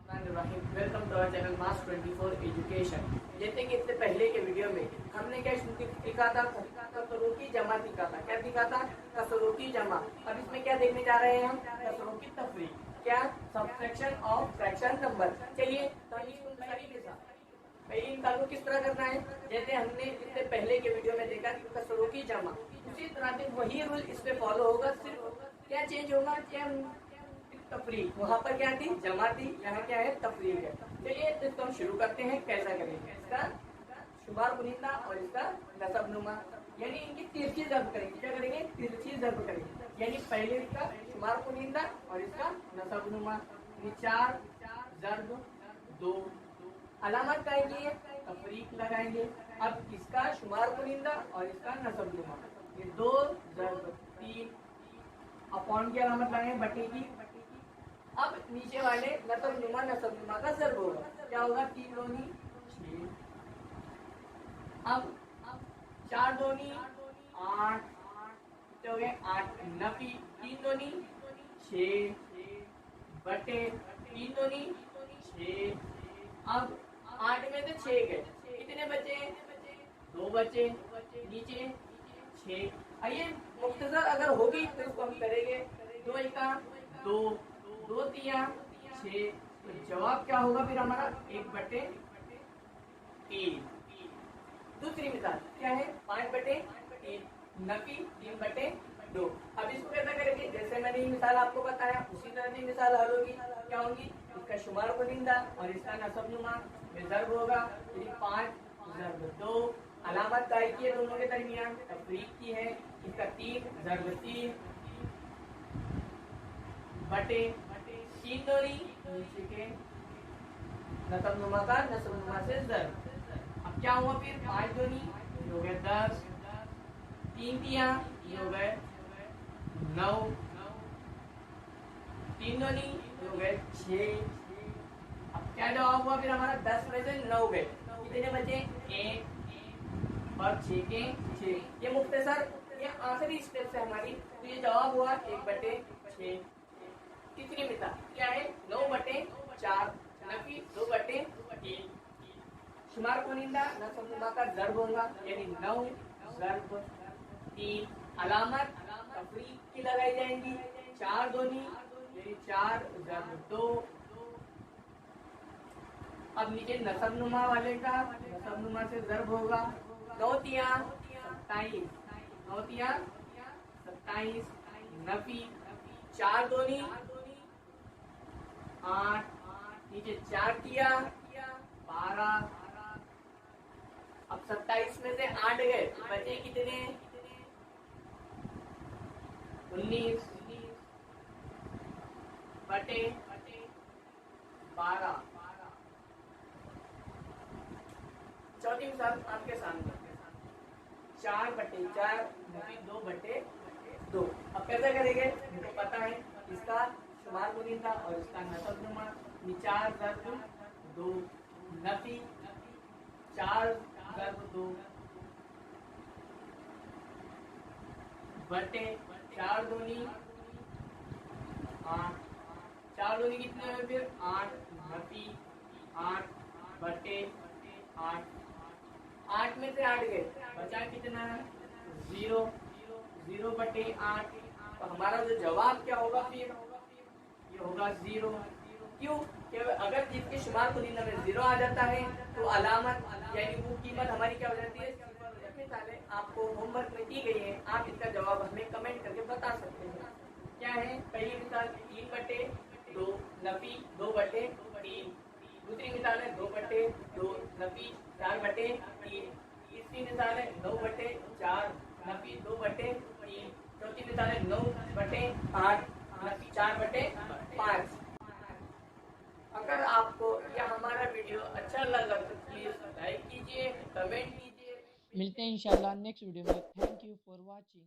Welcome to our channel mass 24 education. जैसे कि इससे पहले के वीडियो में हमने क्या सीखा था, कसरों की जमा सीखा था। क्या सीखा था? कसरों की जमा। अब इसमें क्या देखने जा रहे हैं हम? कसरों की तफरीक। क्या? Subtraction of fraction number. चलिए तो हम इसको तरीके के साथ पहले इन कानों किस तरह करना है, जैसे हमने इससे पहले के वीडियो में देखा कि कसरों की जमा, उसी तरह से वही रूल इस पे फॉलो होगा। सिर्फ क्या चेंज होगा? क्या? तफरीक। वहाँ पर क्या थी? जमा थी, यहाँ क्या है? तफरीक है। चलिए इसको हम शुरू करते हैं। कैसा करेंगे? इसका शुमार बुनिंदा और इसका नसब नुमा, यानी इनकी तिरछी ज़र्ब करेंगे। क्या करेंगे? तिरछी ज़र्ब करेंगे। यानी पहले इसका शुमार बुनिंदा और इसका नसब नुमा। 4 ज़र्ब 2 अलामत करेंगे, तफरीक लगाएंगे। अब इसका शुमार बुनिंदा और इसका नसब नुमा, ये 2 ज़र्ब 3 अपॉन की अलामत लगाएंगे, बटे की। अब नीचे वाले नसब नुमा का ज़र्ब होगा। क्या होगा? 3 दूनी 6। अब 4 दूनी 8 हो गए 8 नफी। 3 दूनी 6 बटे 3 दूनी 6। अब 8 में से 6 गए, कितने बचे? 2 बचे। नीचे 6। आइए मुख्तसर अगर होगी तो इसको हम करेंगे। 2 एका 2, 2 तिया 6। तो जवाब क्या होगा फिर हमारा? 1/3। दूसरी मिसाल क्या है? 5/3 नफी 3/2। अब इसको कैसा करेंगे? जैसे मैंने ये मिसाल आपको बताया उसी तरह की मिसाल हल होगी। क्या होगी? इसका शुमार बुनिंदा और इसका नसब नुमा में ज़र्ब होगा। 5 ज़र्ब 2 अलामत दाई की है दोनों के दरमियान, तफरीक की है। इसका 3 ज़र्ब 3 बटे 3 दूनी नीचे के नसब नुमा का नसब नुमा से ज़र्ब। अब क्या हुआ फिर? 5 दूनी ये हो गए 10, 3 तिया ये हो गए 9, 3 दूनी ये हो गए 6। अब क्या जवाब हुआ फिर हमारा? 10 में से 9 गए, कितने बचे? 1 और 6 के 6। ये मुख्तसर ये आखिरी स्टेप से हमारी, तो ये जवाब हुआ 1/6। तीसरी मिसाल क्या है? 9/4 नफी 2/3। शुमार कुनिंदा नसब नुमा का ज़र्ब होगा, यानी 9 ज़र्ब 3 अलामत तफरीक की लगाई जाएंगी। 4 दूनी यानी 4 ज़र्ब 2। अब नीचे नसब नुमा वाले का नसब नुमा से ज़र्ब होगा। 9 तिया 27, 9 तिया 27 नफी 4 दूनी 8, नीचे 4 तिया 12। अब 27 में से 8 गए, बचे कितने? 19 बटे 12। चौथी मिसाल आपके सामने 4/4 नफी 2/2। अब कैसे करेंगे? मुझे पता है इसका शुमार बुनिंदा और इसका नसब नुमा। 4 ज़र्ब 2 नफी 4 ज़र्ब 2 बटे 4 दूनी 8। 4 दूनी कितने हुए फिर? 8 नफी 8 बटे 8। 8 में से 8 गए, बचा कितना? 0। 0/8। तो हमारा जो जवाब क्या होगा फिर? ये होगा 0। क्यों? कि अगर जिसके शुमार बुनिंदा में 0 आ जाता है तो अलामत यानी वो कीमत हमारी क्या हो जाती है? मिसालें आपको होमवर्क में दी गई है, आप इसका जवाब हमें कमेंट करके बता सकते हैं। क्या है? पहली मिसाल 3/2 नफी 2/3। दूसरी मिसाल है 2/2 नफी 4/3। तीसरी मिसाल है 9/4 नफी 2/3। चौथी मिसाल है 9/8 नफी 4/5। अगर आपको यह हमारा वीडियो अच्छा लगा तो प्लीज़ लाइक कीजिए, कमेंट कीजिए। मिलते हैं इंशाल्लाह नेक्स्ट वीडियो में। Thank you for watching.